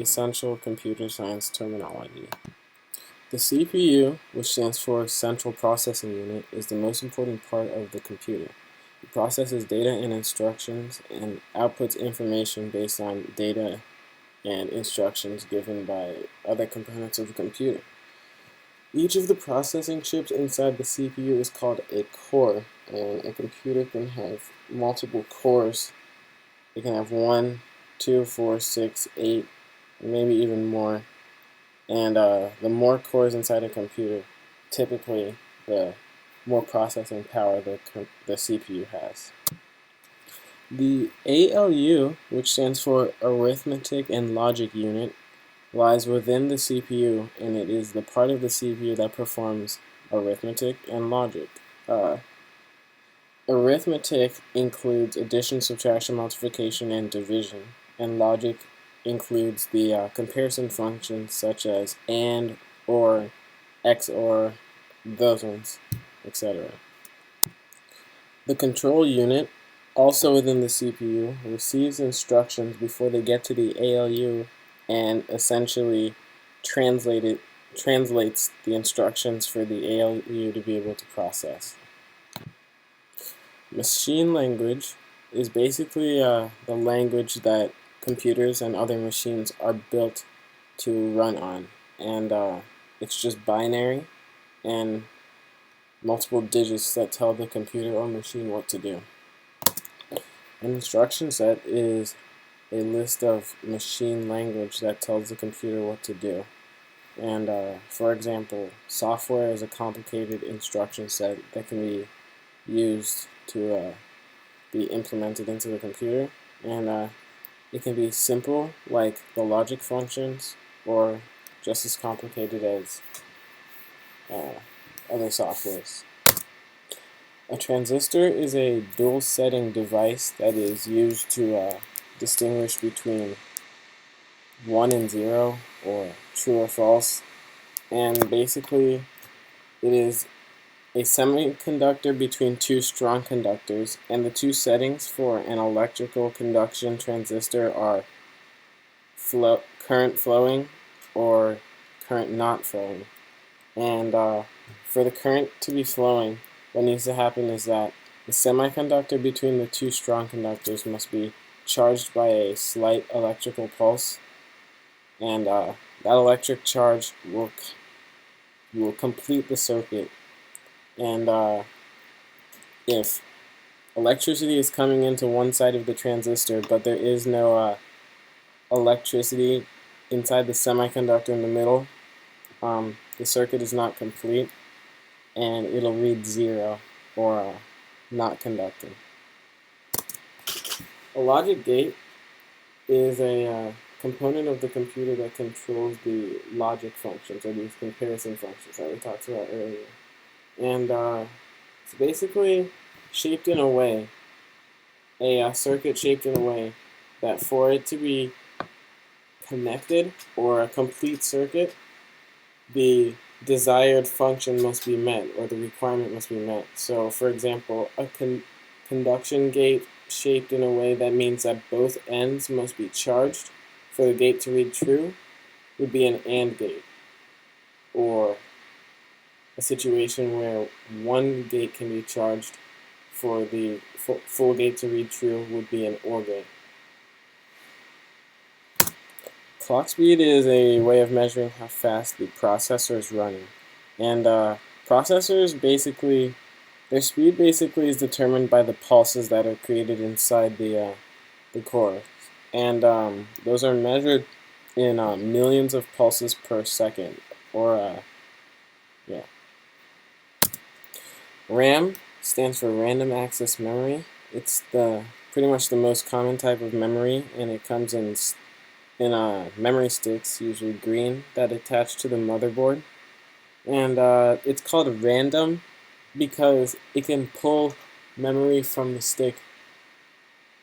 essential computer science terminology. The CPU, which stands for Central Processing Unit, is the most important part of the computer. It processes data and instructions and outputs information based on data and instructions given by other components of the computer. Each of the processing chips inside the CPU is called a core, and a computer can have multiple cores. It can have 1, 2, 4, 6, 8, maybe even more. And the more cores inside a computer, typically the more processing power the CPU has. The ALU, which stands for Arithmetic and Logic Unit, lies within the CPU, and it is the part of the CPU that performs arithmetic and logic. Arithmetic includes addition, subtraction, multiplication, and division, and logic includes the comparison functions such as AND, OR, XOR, those ones, etc. The control unit, also within the CPU, receives instructions before they get to the ALU and essentially translates the instructions for the ALU to be able to process. Machine language is basically the language that computers and other machines are built to run on, and it's just binary and multiple digits that tell the computer or machine what to do. An instruction set is a list of machine language that tells the computer what to do. And for example, software is a complicated instruction set that can be used to be implemented into the computer, and it can be simple, like the logic functions, or just as complicated as other softwares. A transistor is a dual setting device that is used to distinguish between 1 and 0, or true or false, and basically it is a semiconductor between two strong conductors, and the two settings for an electrical conduction transistor are current flowing or current not flowing. And for the current to be flowing, what needs to happen is that the semiconductor between the two strong conductors must be charged by a slight electrical pulse, and that electric charge will complete the circuit. And if electricity is coming into one side of the transistor, but there is no electricity inside the semiconductor in the middle, the circuit is not complete, and it'll read 0, or not conducting. A logic gate is a component of the computer that controls the logic functions, or these comparison functions that we talked about earlier. And it's basically shaped in a way, a circuit shaped in a way that for it to be connected, or a complete circuit, the desired function must be met, or the requirement must be met. So for example, a conduction gate shaped in a way that means that both ends must be charged for the gate to read true would be an AND gate, or a situation where one gate can be charged for the full gate to read true would be an OR gate. Clock speed is a way of measuring how fast the processor is running. And processors basically, their speed basically is determined by the pulses that are created inside the core. And those are measured in millions of pulses per second, or yeah. RAM stands for Random Access Memory. It's pretty much the most common type of memory, and it comes in memory sticks, usually green, that attach to the motherboard. And it's called random because it can pull memory from the stick,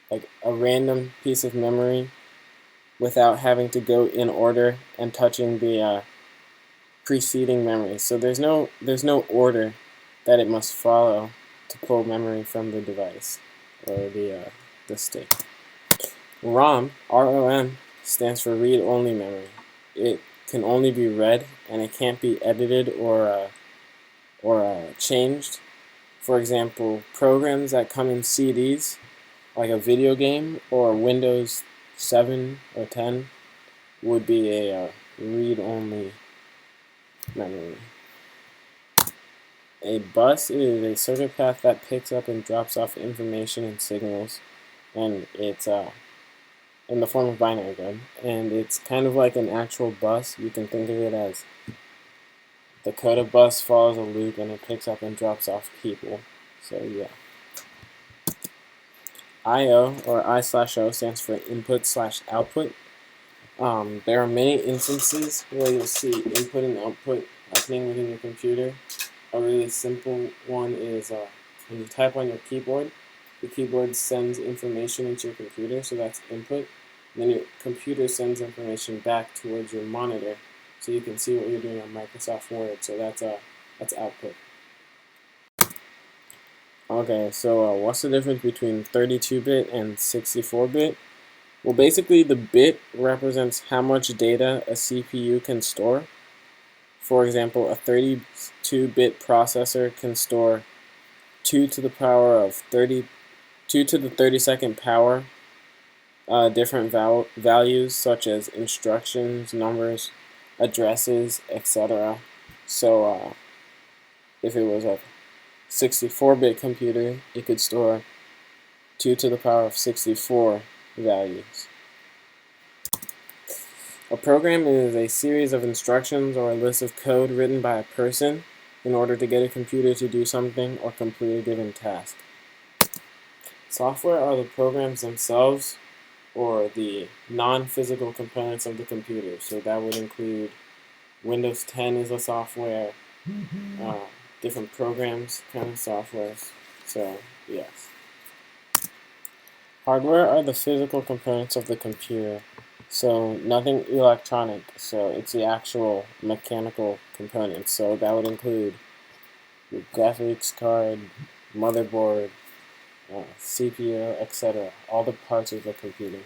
like a random piece of memory, without having to go in order and touching the preceding memory. So there's no order that it must follow to pull memory from the device, or the stick. ROM, R-O-M, stands for read-only memory. It can only be read, and it can't be edited or changed. For example, programs that come in CDs, like a video game or Windows 7 or 10, would be a read-only memory. A bus is a circuit path that picks up and drops off information and signals, and it's in the form of binary code, and it's kind of like an actual bus. You can think of it as the code of bus follows a loop and it picks up and drops off people. So yeah. I/O, or I/O, stands for input/output. There are many instances where you'll see input and output happening within your computer. A really simple one is when you type on your keyboard, the keyboard sends information into your computer, so that's input. And then your computer sends information back towards your monitor, so you can see what you're doing on Microsoft Word. So that's output. Okay, so what's the difference between 32-bit and 64-bit? Well, basically the bit represents how much data a CPU can store. For example, a 32-bit processor can store 2 to the power of 2 to the 32nd power different values such as instructions, numbers, addresses, etc. So if it was a 64-bit computer, it could store 2 to the power of 64 values. A program is a series of instructions or a list of code written by a person in order to get a computer to do something or complete a given task. Software are the programs themselves, or the non-physical components of the computer. So that would include Windows 10 is a software, different programs, kind of softwares. So yes. Hardware are the physical components of the computer. So nothing electronic, so it's the actual mechanical components. So that would include your graphics card, motherboard, CPU, etc. All the parts of the computer.